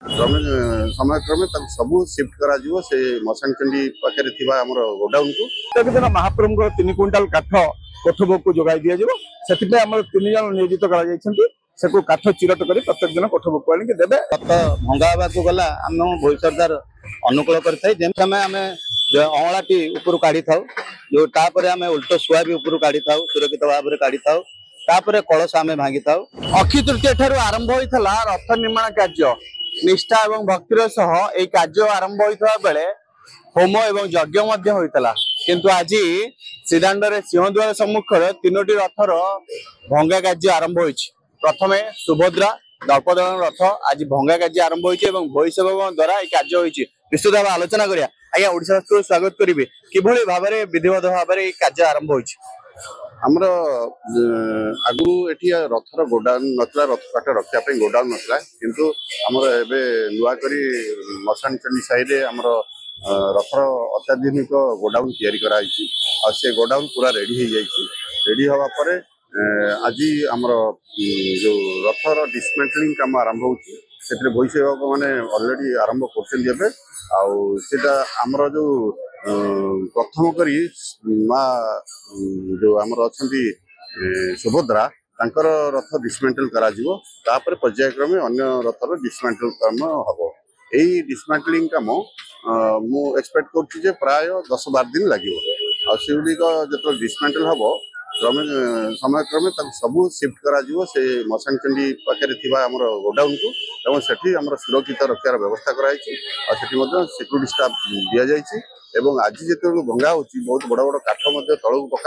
क्रमे समय क्रमे सबू सिफ्ट करा से मशाणी पाखे गोडाउन को प्रत्येक दिन महाप्रभु 3 क्विंटाल काठ कोठभोग को जोगाई दि जाव से 3 जन नियोजित कर काठ चिरट कर प्रत्येक दिन कोठभोग को आनिक देवे। भंगा को गला आम भोई सरदार अनुकूल करें आम अँलाटी ऊपर काढ़ी था जो तापर आम उल्ट शुआ भी ऊपर काढ़ी था सुरक्षित भाव में काढ़ी था तापर कलश आम भांगी था। अक्षय तृतीय ठारू आरंभ होता रथ निर्माण कार्य निष्ठा एवं भक्तिर सह यह कार्य आरंभ होता बेले होम एवं यज्ञ होता किंतु आज श्रीदाण्डे सिंहद्वार सम्मुखर 3टी रथर भंगा कार्य आरंभ हो प्रथमे सुभद्रा दर्पदलन रथ आज भंगा कार्य आरंभ हो भोईसेवक द्वारा यह कार्य हो विस्तृत भाव आलोचना करिया। आज्ञा ओडिशा को स्वागत करेंगे किभली भाव में विधिवत भाव में कार्य आरंभ हो आमर आगु एटी रथर गोडाउन नथला रथ काठ रखापी गोडाउन नथला किंतु आमर एबे नुआ करी मशाणी साइड आमर रथर अत्याधुनिक गोडाउन तैयारी कराई आ से गोडाउन पूरा रेडी हवा परे आज आमर जो रथर डिसमेंटलिंग काम आरंभ होची से भोईसेवक मैंने ऑलरेडी आरंभ कर आमर जो प्रथम करी माँ जो आमर अच्छा सुभद्रा तांकर रथ डिसमेंटल करा तापर पर्यायक्रमे अन्य रथर डिसमेंटल काम हम यही डिसमेंटलिंग काम मु एक्सपेक्ट कर प्राय 10-12 दिन लगे आगुक जो डिसमेंटल हम क्रमे समय क्रमे सबू सिफ्ट करा से मशाणी पाखे गोडाउन को एवं सेठी आमर सुरक्षित रक्षार व्यवस्था कराई सिक्यूरीटी स्टाफ दि जाइए एवं आज जो भंगा हो बहुत बड़ बड़ काठ तल को पक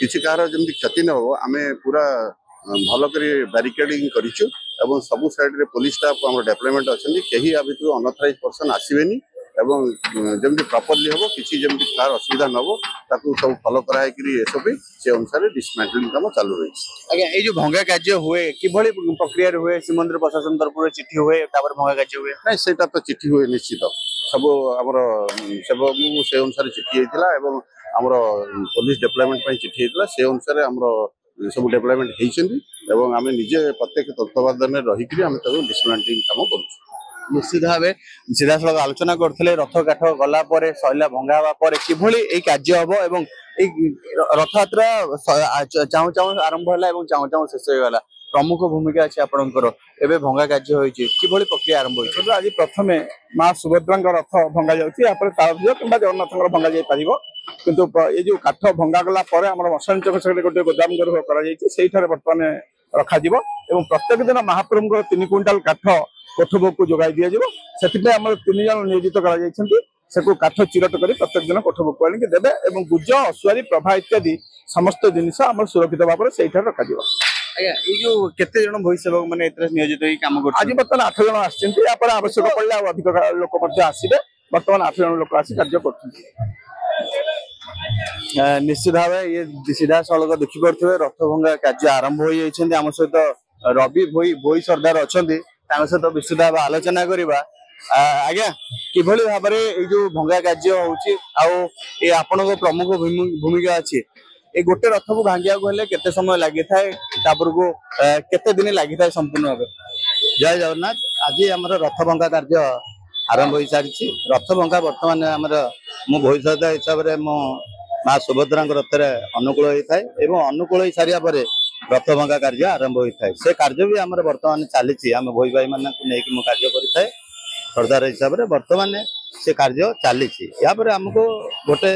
किसी कहार जमी क्षति न हो आम पूरा भल कर बारिकेडिंग करूँ सबू साइड रे पुलिस स्टाफ आम डेवलपमेंट अच्छा कहीं या भर अनअथराइज पर्सन आसबेनी एवं जमी प्रॉपर्ली हम किसी जमी कार असुविधा न हो सब फॉलो कराई एसओपी से अनुसार डिसमेंटलिंग काम चालू रही। आज्ञा ये जो भंगा कार्य हुए किभली प्रक्रिया हुए श्रीमंदिर प्रशासन तरफ चिठी हुए भंगा कार्य हुए ना से चिठी हुए निश्चित सब आमर सेवक से अनुसार चिठी होता आमर पुलिस डेवलपमेंट चिठी होता से अनुसार आमर सब डेवलपमेंट होती आम निजे प्रत्येक तत्वावधान रहीकि आम डिसमेंटलिंग काम करूँ। निश्चित भाव सीधा सड़क आलोचना करते रथ काठ गला सैला भंगा हवा किभली ये कार्य हम एवं रथ यात्रा चाहू चाहू आरंभ है चाहू चाहू शेष होगा प्रमुख भूमिका अच्छी आपंकर एवं भंगा कार्य होती प्रक्रिया आरंभ हो आज प्रथम माँ सुभद्रा रथ भंगा जापर कि जगन्नाथ भंगा जापर किंतु ये जो काठ भंगा गला मशाणी चौक से गोटे गोदाम घर बर्तमान रखा प्रत्येक दिन महाप्रभु 3 क्विंटाल काठ कोठभोग को जोगाई दि जाव से 3 जन नियोजित कर काठ चिरट कर प्रत्येक दिन कोठभोग को आनिक देवे और गुज अशुआरी प्रभा इत्यादि समस्त जिनिस सुरक्षित भाव में से रखा। ये जो केते जन भोईसेवक मैंने नियोजित काम कर आज बर्तमान 8 जन आसपर आवश्यक पड़े अधिक लोक आसवे बर्तमान 8 जन लोक आसी कार्य कर निश्चित भाव ये सीधा सड़क देखिपे रथ भंगा कार्य आरंभ हो आम सहित रवि भोई सरदार अच्छा सहित विस्तृत भाव आलोचना करवा। आज्ञा किभली भाव में जो भंगा कार्य होपण प्रमुख भूमिका अच्छी ये गोटे रथ को भांगिया केते समय लगी थाए को केते दिन लगी थाए संपूर्ण भाव। जय जगन्नाथ आज आम रथ भंगा कार्य आरंभ हो सारी रथ भंगा बर्तमान आमर मो भविष्य हिसाब से मो माँ सुभद्रा रथ अनुकूल होता है अनुकूल हो सारा पर रथ भंगा कार्य आरंभ होता है से कार्य भी आम बर्तमान चली आम भोई भाई मान नहीं कार्य करें सरदार हिसाब से बर्तमान से कार्य चली यापर आमको गोटे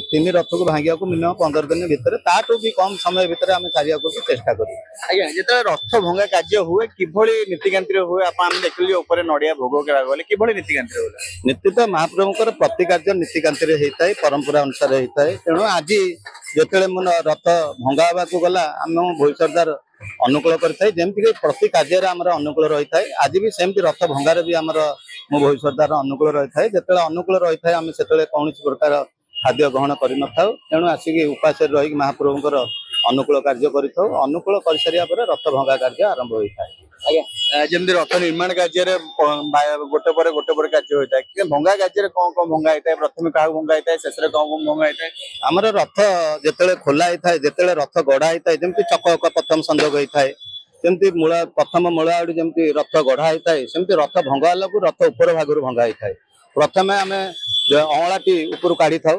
3 रथ को भांगिया मिनिमम 15 दिन भितर ताठू भी कम समय भितर आम सारिया चेष्टा करूँ। आज्ञा जो रथ भंगा कार्य हुए किभली नीतिकांति हुए आप देखिए ऊपर नड़िया भोग गले किभली नीतिकांति हुए नीति तो महाप्रभुଙ୍କର प्रति कार्य नीतिकांति होता है परंपरा अनुसार होता है तेणु आज जो मन रथ भंगा हवा को गला आम भोई सरदार अनुकूल करें जमीक प्रति कार्य अनुकूल रही है आज भी सेमती रथ भंगार भी आमर मो भोई सरदार अनुकूल रही है जो अनुकूल रही है आम से कौन प्रकार खाद्य ग्रहण कर तेणु आसिक उपास रही महाप्रभुଙ୍କର अनुकूल कार्य अनुकूल कर सारा पर रथ भंगा कार्य आरंभ होता है। आज्ञा जमी रथ निर्माण कार्य गोटे पर गोटे कार्य होता है भंगा कार्य कौन कौन भंगा होता है प्रथम क्या भंगा होता है शेष कौन कौन भंगा होता है आमर रथ जो खोला होता है जो रथ गढ़ा होता है जमी चक प्रथम संजोग होता है ସେମିତି ମୂଳ ପ୍ରଥମ ମୂଳ ଆଡୁ ଯେମିତି ରଥ ଗଢା ହେଇଥାଏ ସେମିତି ରଥ ଭଙ୍ଗା ହେଲାକୁ ରଥ ଉପର ଭାଗରୁ ଭଙ୍ଗା ହେଇଥାଏ। ପ୍ରଥମେ ଆମେ ଅଁଳାଟି ଉପରୁ କାଢିଥାଉ,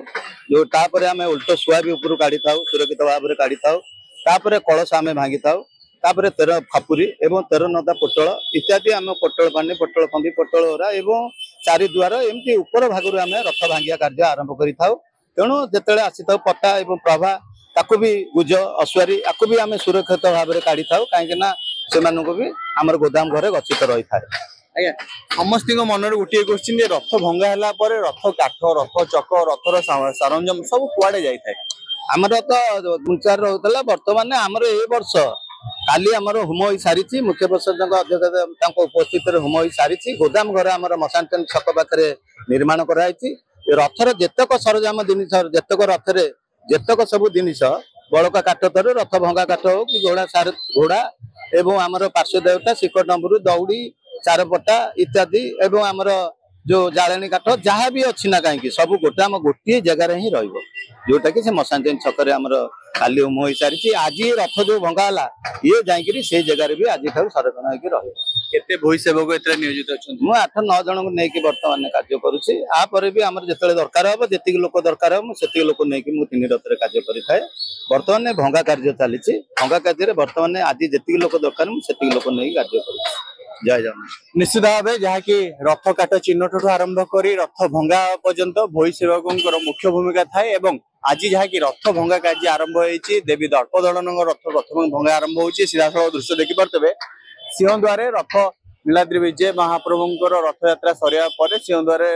ଯୋଉ ତାପରେ ଆମେ ଉଲ୍ଟ ଶୁଆ ବି ଉପରୁ କାଢିଥାଉ, ସୁରକ୍ଷିତ ଭାବରେ କାଢିଥାଉ। ତାପରେ କଳସ ଆମେ ଭାଙ୍ଗିଥାଉ, ତାପରେ 13 ଫାପୁରି ଏବଂ 13 ନଦା ପୋଟଳ ଇତ୍ୟାଦି ଆମେ ପୋଟଳ ପାଣି, ପୋଟଳ ଖମ୍ବି, ପୋଟଳ ଓରା ଏବଂ 4 ଦ୍ୱାର ଏମିତି ଉପର ଭାଗରୁ ଆମେ ରଥ ଭାଙ୍ଗିବା କାର୍ଯ୍ୟ ଆରମ୍ଭ କରିଥାଉ। ତେଣୁ ଯେତେବେଳେ ଆସିଥାଉ ପଟା ଏବଂ ପ୍ରଭା ତାକୁ ବି ଗୁଜ ଅଶ୍ୱାରୀ ଆକୁ ବି ଆମେ ସୁରକ୍ଷିତ ଭାବରେ କାଢିଥାଉ, କାହିଁକି ନା ସେମାନଙ୍କୁ ବି ଆମର ଗୋଦାମ ଘରେ ଗଚ୍ଛିତ ରହିଥାଏ। ଆଜ୍ଞା, ସମସ୍ତଙ୍କ ମନରେ ଗୋଟିଏ କ୍ୱେଶ୍ଚିନ୍ ଯେ ରଥ ଭଙ୍ଗା ହେଲା ପରେ ରଥ କାଠ, ରଥ ଚକ, ରଥର ସରଞ୍ଜାମ ସବୁ କୁଆଡେ ଯାଇଥାଏ? ଆମର ତ ଗୁଞ୍ଚାର ରହୁଥିଲା, ବର୍ତ୍ତମାନ ଆମର ଏ ବର୍ଷ କାଲି ଆମର ହୋମ ହୋଇ ସାରିଛି, ମୁଖ୍ୟ ପ୍ରଶାସକଙ୍କ ଅଧ୍ୟକ୍ଷତା ତାଙ୍କ ଉପସ୍ଥିତିରେ ହୋମ ହୋଇ ସାରିଛି। ଗୋଦାମ ଘର ଆମର ମଶାଣି ଛକ ପାଖରେ ନିର୍ମାଣ କରାଯାଇଛି। ରଥର ଯେତେକ ସରଞ୍ଜାମ ଜିନିଷ, ଯେତେକ ରଥରେ ଯେତେକ ସବୁ ଜିନିଷ ବଳକା କାଠ ତରୁ ରଥ ଭଙ୍ଗା କାଠ ହଉ କି ଘୋଡା ଏବଂ ଆମର ପାର୍ଶ୍ୱ ଦେବତା ଶିଖର ଡମ୍ବରୁ ଦଉଡି ଚାରପଟା ଇତ୍ୟାଦି ଏବଂ ଆମର ଯୋଉ ଜାଳେଣୀ କାଠ ଯାହା ବି ଅଛି ନା କାହିଁକି ସବୁ ଗୋଟିଏ ଜାଗାରେ ହିଁ ରହିବ, ଯୋଉଟା କି ସେ ମଶାଣି ଛକରେ ଆମର କାଲି ହୋମ ହେଇସାରିଛି। ଆଜି ରଥ ଯୋଉ ଭଙ୍ଗା ହେଲା ଇଏ ଯାଇକିରି ସେଇ ଜାଗାରେ ବି ଆଜିଠାରୁ ସଂରକ୍ଷଣ ହେଇକି ରହିବ। କେତେ ଭୋଇ ସେବକ ଏଥିରେ ନିୟୋଜିତ ଅଛନ୍ତି? ମୁଁ 8-9 ଜଣଙ୍କୁ ନେଇକି ବର୍ତ୍ତମାନ କାର୍ଯ୍ୟ କରୁଛି। ଆପରେ ବି ଆମର ଯେତେବେଳେ ଦରକାର ହବ, ଯେତିକି ଲୋକ ଦରକାର ହବ, ମୁଁ ସେତିକି ଲୋକ ନେଇକି ମୁଁ 3 ରଥରେ କାର୍ଯ୍ୟ କରିଥାଏ। ବର୍ତ୍ତମାନ ଭଙ୍ଗା କାର୍ଯ୍ୟ ଚାଲିଛି। ଭଙ୍ଗା କାର୍ଯ୍ୟରେ ବର୍ତ୍ତମାନ ଆଜି ଯେତିକି ଲୋକ ଦରକାର ମୁଁ ସେତିକି ଲୋକ ନେଇକି କାର୍ଯ୍ୟ କରୁଛି। ଜୟ ଜଗନ୍ନାଥ। ନିଶ୍ଚିତ ଭାବେ ଯାହାକି ରଥ କାଠ ଚିହ୍ନଟଠୁ ଆରମ୍ଭ କରି ରଥ ଭଙ୍ଗା ପର୍ଯ୍ୟନ୍ତ ଭୋଇ ସେବକଙ୍କର ମୁଖ୍ୟ ଭୂମିକା ଥାଏ ଏବଂ ଆଜି ଯାହାକି ରଥ ଭଙ୍ଗା କାର୍ଯ୍ୟ ଆରମ୍ଭ ହେଇଛି, ଦେବୀ ଦର୍ପଦଳନଙ୍କ ରଥ ପ୍ରଥମେ ଭଙ୍ଗା ଆରମ୍ଭ ହଉଛି। ସିଧାସଳଖ ଦୃଶ୍ୟ ଦେଖିପାରୁଥିବେ, ସିଂହଦ୍ୱାରରେ ରଥ ନୀଳାଦ୍ରି ବିଜେ ମହାପ୍ରଭୁଙ୍କର ରଥଯାତ୍ରା ସରିବା ପରେ ସିଂହଦ୍ୱାରରେ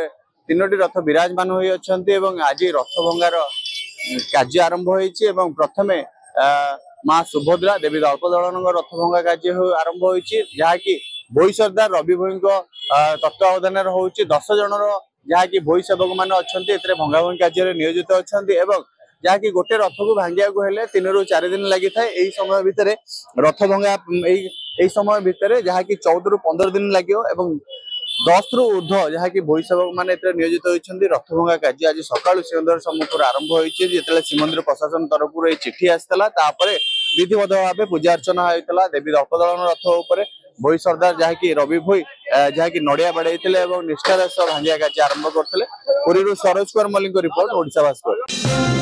3ଟି ରଥ ବିରାଜମାନ ହୋଇ ଅଛନ୍ତି ଏବଂ ଆଜି ରଥ ଭଙ୍ଗାର କାର୍ଯ୍ୟ ଆରମ୍ଭ ହୋଇଛି ଏବଂ ପ୍ରଥମେ ମା ସୁଭଦ୍ରା ଦେବୀ ଦର୍ପଦଳନଙ୍କ ରଥ ଭଙ୍ଗା କାର୍ଯ୍ୟ ଆରମ୍ଭ ହୋଇଛି, ଯାହାକି ଭୋଇ ସର୍ଦ୍ଦାର ରବି ଭୋଇଙ୍କ ତତ୍ତ୍ୱାବଧାନରେ ହଉଛି। 10 ଜଣର ଯାହାକି ଭୋଇ ସେବକ ମାନେ ଅଛନ୍ତି ଏଥିରେ ଭଙ୍ଗାଭଙ୍ଗି କାର୍ଯ୍ୟରେ ନିୟୋଜିତ ଅଛନ୍ତି ଏବଂ ଯାହାକି ଗୋଟେ ରଥକୁ ଭାଙ୍ଗିବାକୁ ହେଲେ 3 ରୁ 4 ଦିନ ଲାଗିଥାଏ। ଏହି ସମୟ ଭିତରେ ରଥ ଭଙ୍ଗା ଏଇ ସମୟ ଭିତରେ ଯାହାକି 14 ରୁ 15 ଦିନ ଲାଗିବ ଏବଂ 10 ରୁ ଉର୍ଦ୍ଧ୍ୱ ଯାହାକି ଭୋଇ ସେବକ ମାନେ ଏଥିରେ ନିୟୋଜିତ ହୋଇଛନ୍ତି। ରଥ ଭଙ୍ଗା କାର୍ଯ୍ୟ ଆଜି ସକାଳୁ ସିଂହଦ୍ୱାର ସମ୍ମୁଖରୁ ଆରମ୍ଭ ହୋଇଛି। ଯେତେବେଳେ ଶ୍ରୀମନ୍ଦିର ପ୍ରଶାସନ ତରଫରୁ ଏହି ଚିଠି ଆସିଥିଲା ତାପରେ ବିଧିବଦ୍ଧ ଭାବେ ପୂଜା ଅର୍ଚ୍ଚନା ହୋଇଥିଲା ଦେବୀ ଦର୍ପଦଳନ ରଥ ଉପରେ। ଭୋଇ ସର୍ଦ୍ଦାର ଯାହାକି ରବି ଭୋଇ ଯାହାକି ନଡିଆ ବାଡେଇଥିଲେ ଏବଂ ନିଷ୍ଠାର ସହ ଭାଙ୍ଗିବା କାର୍ଯ୍ୟ ଆରମ୍ଭ କରିଥିଲେ। ପୁରୀରୁ ସରୋଜ କୁମାର ମଲ୍ଲିକଙ୍କ ରିପୋର୍ଟ, ଓଡ଼ିଶା ଭାସ୍କର।